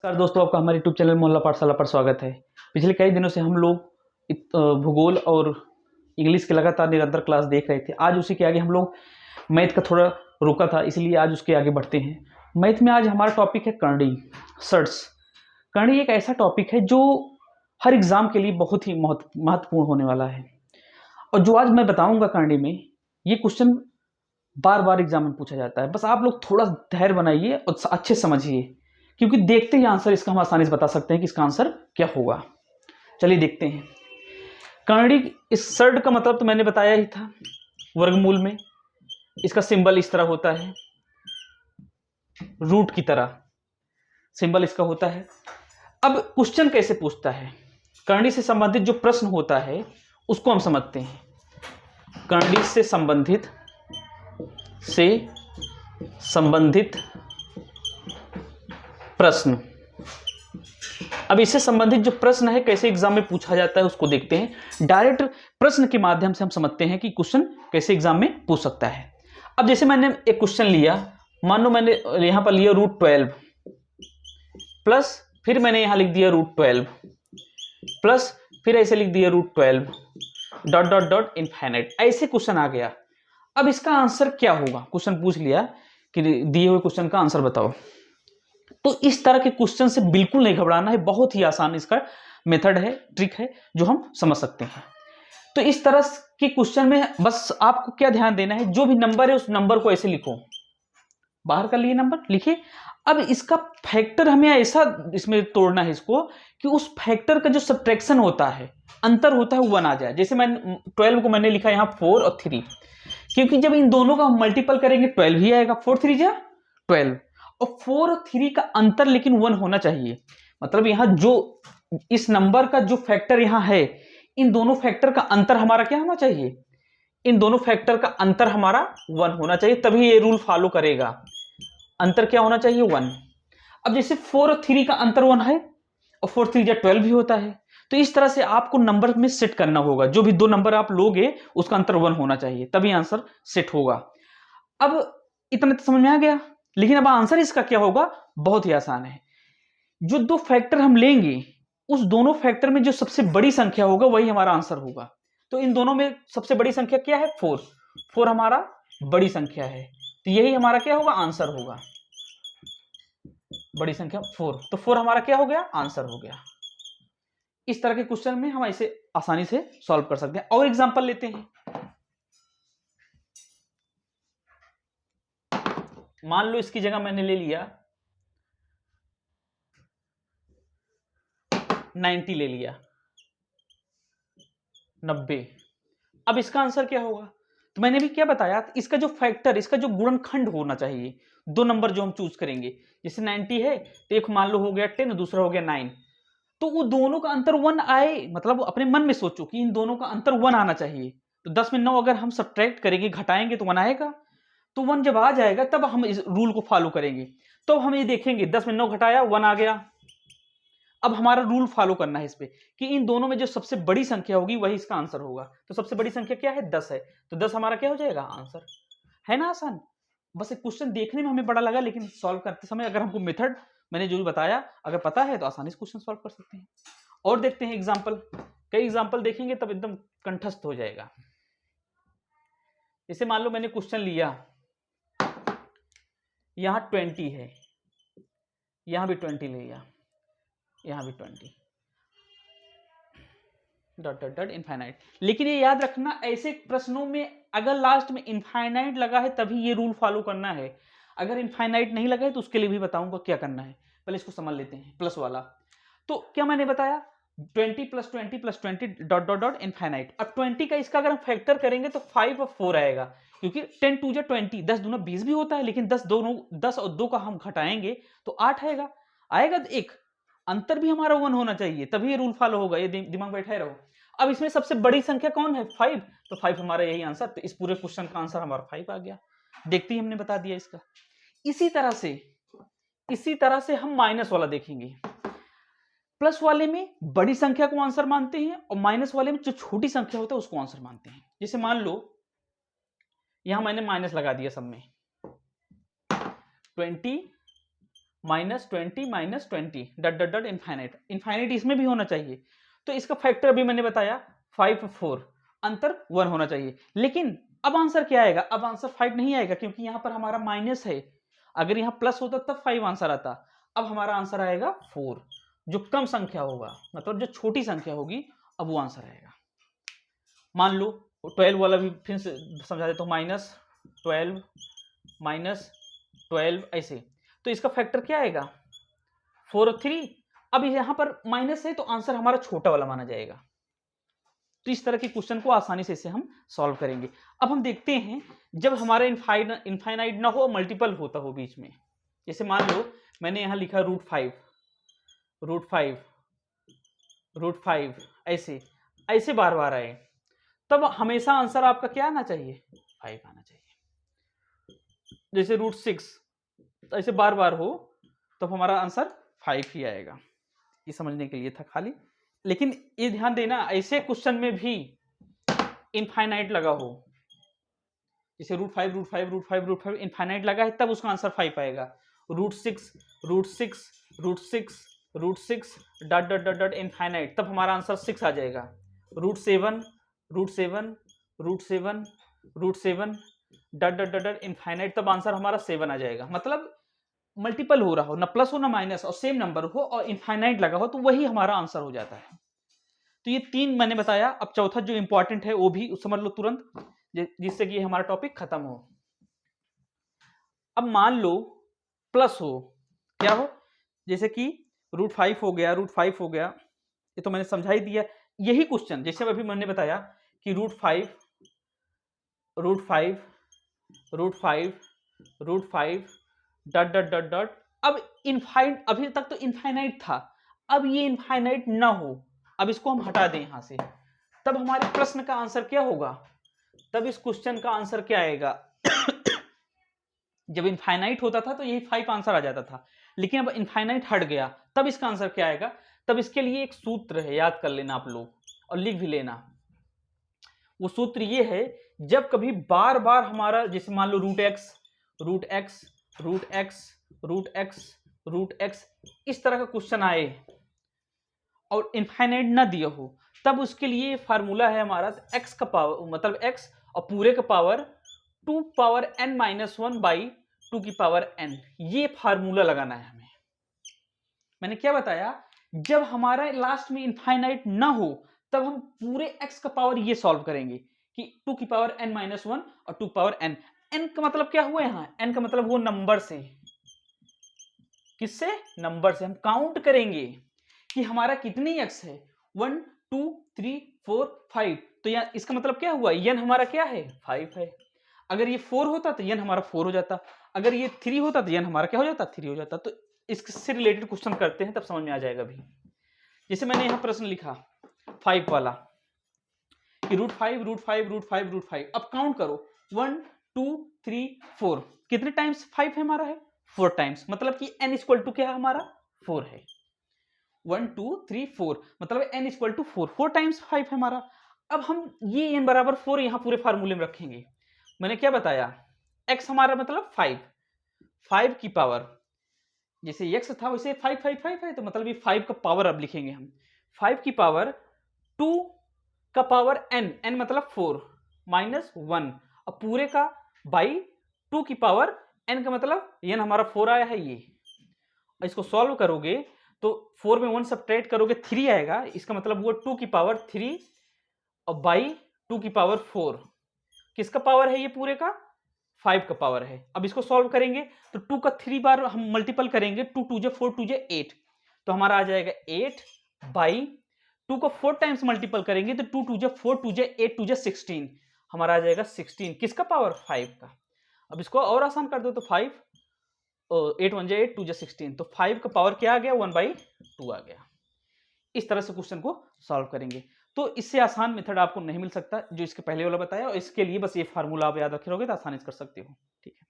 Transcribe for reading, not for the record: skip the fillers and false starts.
नमस्कार दोस्तों, आपका हमारे यूट्यूब चैनल मोहल्ला पाठशाला पर स्वागत है। पिछले कई दिनों से हम लोग भूगोल और इंग्लिश के लगातार निरंतर क्लास देख रहे थे। आज उसी के आगे हम लोग मैथ का थोड़ा रुका था, इसलिए आज उसके आगे बढ़ते हैं। मैथ में आज हमारा टॉपिक है करंडी सर्ट्स। करंडी एक ऐसा टॉपिक है जो हर एग्जाम के लिए बहुत ही महत्वपूर्ण होने वाला है, और जो आज मैं बताऊंगा करंडी में, ये क्वेश्चन बार बार एग्जाम में पूछा जाता है। बस आप लोग थोड़ा धैर्य बनाइए और अच्छे समझिए, क्योंकि देखते ही आंसर इसका हम आसानी से बता सकते हैं कि इसका आंसर क्या होगा। चलिए देखते हैं। करंडी, इस सर्ड का मतलब तो मैंने बताया ही था, वर्गमूल में इसका सिंबल इस तरह होता है, रूट की तरह सिंबल इसका होता है। अब क्वेश्चन कैसे पूछता है, करंडी से संबंधित जो प्रश्न होता है उसको हम समझते हैं। करंडी से संबंधित प्रश्न। अब इससे संबंधित जो प्रश्न है कैसे एग्जाम में पूछा जाता है उसको देखते हैं। डायरेक्ट प्रश्न के माध्यम से हम समझते हैं कि क्वेश्चन कैसे एग्जाम में पूछ सकता है। अब जैसे मैंने एक क्वेश्चन लिया, मान लो मैंने यहां पर लिया √12 प्लस, फिर मैंने यहां लिख दिया √12 प्लस, फिर ऐसे लिख दिया √12 डॉट डॉट डॉट इनफाइनाइट, ऐसे क्वेश्चन आ गया। अब इसका आंसर क्या होगा? क्वेश्चन पूछ लिया कि दिए हुए क्वेश्चन का आंसर बताओ। तो इस तरह के क्वेश्चन से बिल्कुल नहीं घबराना है, बहुत ही आसान इसका मेथड है, ट्रिक है जो हम समझ सकते हैं। तो इस तरह के क्वेश्चन में बस आपको क्या ध्यान देना है, जो भी नंबर है उस नंबर को ऐसे लिखो, बाहर का लिए नंबर लिखिए। अब इसका फैक्टर हमें ऐसा इसमें तोड़ना है इसको कि उस फैक्टर का जो सब्ट्रैक्शन होता है, अंतर होता है, वो 1 आ जाए। जैसे मैं 12 को मैंने लिखा यहाँ 4 और 3, क्योंकि जब इन दोनों का हम मल्टीपल करेंगे 12 ही आएगा। 4 3 जा 12, और 4 और 3 का अंतर लेकिन 1 होना चाहिए। मतलब यहां जो इस नंबर का जो फैक्टर यहां है, इन दोनों फैक्टर का अंतर हमारा क्या होना चाहिए? इन दोनों फैक्टर का अंतर हमारा 1 होना चाहिए, तभी ये रूल फॉलो करेगा। अंतर क्या होना चाहिए? 1। अब जैसे 4 और 3 का अंतर 1 है, और 4 3 जा 12 भी होता है, तो इस तरह से आपको नंबर में सेट करना होगा। जो भी दो नंबर आप लोगे उसका अंतर 1 होना चाहिए, तभी आंसर सेट होगा। अब इतना तो समझ में आ गया, लेकिन अब आंसर इसका क्या होगा? बहुत ही आसान है। जो दो फैक्टर हम लेंगे, उस दोनों फैक्टर में जो सबसे बड़ी संख्या होगा वही हमारा आंसर होगा। तो इन दोनों में सबसे बड़ी संख्या क्या है? 4। 4 हमारा बड़ी संख्या है, तो यही हमारा क्या होगा? आंसर होगा। बड़ी संख्या 4, तो 4 हमारा क्या हो गया? आंसर हो गया। इस तरह के क्वेश्चन में हम ऐसे आसानी से सॉल्व कर सकते हैं। और एग्जांपल लेते हैं। मान लो इसकी जगह मैंने ले लिया 90, ले लिया 90। अब इसका आंसर क्या होगा? तो मैंने भी क्या बताया, इसका जो फैक्टर, इसका जो गुणनखंड होना चाहिए, दो नंबर जो हम चूज करेंगे, जैसे 90 है तो एक मान लो हो गया 10, दूसरा हो गया 9, तो वो दोनों का अंतर 1 आए। मतलब अपने मन में सोचो कि इन दोनों का अंतर 1 आना चाहिए। तो 10 में 9 अगर हम सब्ट्रैक्ट करेंगे, घटाएंगे, तो 1 आएगा। तो 1 जब आ जाएगा तब हम इस रूल को फॉलो करेंगे। तो हम ये देखेंगे 10 में 9 घटाया 1 आ गया। अब हमारा रूल फॉलो करना है इस पे कि इन दोनों में जो सबसे बड़ी संख्या होगी वही इसका आंसर होगा। तो सबसे बड़ी संख्या क्या है? 10 है, तो 10 हमारा क्या हो जाएगा? आंसर। है ना आसान? बस एक क्वेश्चन देखने में हमें बड़ा लगा, लेकिन सॉल्व करते समय अगर हमको मेथड मैंने जो भी बताया अगर पता है तो आसानी से क्वेश्चन सॉल्व कर सकते हैं। और देखते हैं एग्जाम्पल। कई एग्जाम्पल देखेंगे तब एकदम कंठस्थ हो जाएगा। जैसे मान लो मैंने क्वेश्चन लिया, यहां 20 है, यहां भी 20 ले लिया, यहां भी 20 डॉट डॉट डॉट इनफाइनाइट। लेकिन ये याद रखना, ऐसे प्रश्नों में अगर लास्ट में इनफाइनाइट लगा है तभी ये रूल फॉलो करना है। अगर इनफाइनाइट नहीं लगा है तो उसके लिए भी बताऊंगा क्या करना है। पहले इसको समझ लेते हैं, प्लस वाला। तो क्या मैंने बताया? 20 + 20 + 20 डॉट डॉट डॉट इनफाइनाइट। अब 20 का इसका अगर हम फैक्टर करेंगे तो 5 और 4 आएगा, क्योंकि 10 2 जा 20, 10 दूना 20 भी होता है, लेकिन 10 और 2 का हम घटाएंगे तो 8 आएगा। आएगा तो एक अंतर भी हमारा 1 होना चाहिए, तभी ये रूल फॉलो होगा। ये दिमाग बैठाए रहो। अब इसमें सबसे बड़ी संख्या कौन है? 5, तो 5 हमारा यही आंसर। तो इस पूरे क्वेश्चन का आंसर हमारा 5 आ गया। देखते ही हमने बता दिया इसका। इसी तरह से हम माइनस वाला देखेंगे। प्लस वाले में बड़ी संख्या को आंसर मानते हैं, और माइनस वाले में जो छोटी संख्या होता है उसको आंसर मानते हैं। जैसे मान लो यहां मैंने माइनस लगा दिया सब में, 20 -20 डट डट डट इनफाइनाइट, इनफाइनाइट इसमें भी होना चाहिए। तो इसका फैक्टर अभी मैंने बताया 5 4, अंतर 1 होना चाहिए। लेकिन अब आंसर क्या आएगा? अब आंसर 5 नहीं आएगा क्योंकि यहाँ पर हमारा माइनस है। अगर यहाँ प्लस होता तब 5 आंसर आता। अब हमारा आंसर आएगा 4। जो कम संख्या होगा, मतलब जो छोटी संख्या होगी, अब वो आंसर आएगा। मान लो 12 वाला भी फिर से समझा देता हूँ, -12 ऐसे। तो इसका फैक्टर क्या आएगा? 4 और 3। अब यहाँ पर माइनस है तो आंसर हमारा छोटा वाला माना जाएगा। तो इस तरह के क्वेश्चन को आसानी से इसे हम सॉल्व करेंगे। अब हम देखते हैं जब हमारा इनफाइनाइट ना हो, मल्टीपल होता हो बीच में। जैसे मान लो मैंने यहाँ लिखा √5 ऐसे ऐसे बार बार आए, तब हमेशा आंसर आपका क्या आना चाहिए? 5 आना चाहिए। जैसे √6 ऐसे बार बार हो तो हमारा आंसर 5 ही आएगा। ये समझने के लिए था खाली। लेकिन ये ध्यान देना, ऐसे क्वेश्चन में भी इनफाइनाइट लगा हो, जैसे √5 इनफाइनाइट लगा है, तब उसका आंसर 5 आएगा। √6 डट डट डट डट इनफाइनाइट, तब हमारा आंसर 6 आ जाएगा। √7 डट डट डट इनफाइनाइट, तब आंसर हमारा 7 आ जाएगा। मतलब मल्टीपल हो रहा हो, ना प्लस हो ना माइनस, और सेम नंबर हो और इनफाइनाइट लगा हो, तो वही हमारा आंसर हो जाता है। तो ये 3 मैंने बताया। अब चौथा जो इंपॉर्टेंट है वो भी समझ लो तुरंत, जिससे कि हमारा टॉपिक खत्म हो। अब मान लो प्लस हो, क्या हो? जैसे कि √5 हो गया, ये तो मैंने समझा ही दिया। यही क्वेश्चन जैसे अभी मैंने बताया कि √5 डट डट डट डट। अब इनफाइनाइट, अभी तक तो इनफाइनाइट था, अब ये इनफाइनाइट ना हो, अब इसको हम हटा दें यहां से, तब हमारे प्रश्न का आंसर क्या होगा? तब इस क्वेश्चन का आंसर क्या आएगा? जब इनफाइनाइट होता था तो यही 5 आंसर आ जाता था, लेकिन अब इनफाइनाइट हट गया, तब इसका आंसर क्या आएगा? तब इसके लिए एक सूत्र है, याद कर लेना आप लोग और लिख भी लेना। वो सूत्र ये है, जब कभी बार बार हमारा, जैसे मान लो √x इस तरह का क्वेश्चन आए और इनफाइनाइट ना दिया हो, तब उसके लिए फार्मूला है हमारा x का पावर, मतलब x और पूरे का पावर 2n-1/2n, ये फार्मूला लगाना है हमें। मैंने क्या बताया? जब हमारा लास्ट में इनफाइनाइट ना हो, तब हम पूरे x का पावर ये सॉल्व करेंगे कि 2n-1 और 2n। n का मतलब क्या हुआ यहाँ? n का मतलब वो नंबर से, किससे? नंबर से। हम काउंट करेंगे कि हमारा कितनी x है, 1 2 3 4 5। तो यहाँ इसका मतलब क्या हुआ? n हमारा क्या है? 5 है। अगर ये 4 होता तो n हमारा 4 हो जाता, अगर ये 3 होता तो n हमारा क्या हो जाता? 3 हो जाता। तो इससे रिलेटेड क्वेश्चन करते हैं, तब समझ में आ जाएगा भी। जैसे मैंने यहाँ प्रश्न लिखा 5 वाला कि √5। अब काउंट करो 1 2 3 4, कितने टाइम्स 5 है हमारा? है 4 टाइम्स, मतलब कि n इक्वल टू क्या है हमारा? 4 है। 1 2 3 4 मतलब n इक्वल टू 4 टाइम्स 5 है हमारा। अब हम ये n बराबर 4 यहाँ पूरे फार्मूले में रखेंगे। मैंने क्या बताया? x हमारा मतलब 5 की पावर, जैसे x था वैसे 5 है, तो मतलब ये 5 का पावर अब लिखेंगे हम। 5 की पावर 2 का पावर n मतलब 4 -1 और पूरे का बाई 2 की पावर n का मतलब n हमारा 4 आया है। ये इसको सॉल्व करोगे तो 4 में 1 सब्ट्रैक्ट करोगे 3 आएगा, इसका मतलब वो 2 की पावर 3 और बाई 2 की पावर 4। किसका पावर है ये? पूरे का 5 का पावर है। अब इसको सॉल्व करेंगे तो 2 का 3 बार हम मल्टीपल करेंगे, 2 2 जे 4 2 जे 8, तो हमारा आ जाएगा 8 बाई 2 को 4 टाइम्स मल्टीपल करेंगे तो 2 2 जे 4 2 जे 8 2 जे 16, हमारा आ जाएगा 16। किसका पावर? 5 का। अब इसको और आसान कर दो तो 5 8 1 जे 8 2 जे 16, तो 5 का पावर क्या आ गया? 1/2 आ गया। इस तरह से क्वेश्चन को सॉल्व करेंगे। तो इससे आसान मेथड आपको नहीं मिल सकता जो इसके पहले वाला बताया, और इसके लिए बस ये फार्मूला आप याद रखे रहोगे तो आसानी से कर सकते हो। ठीक है।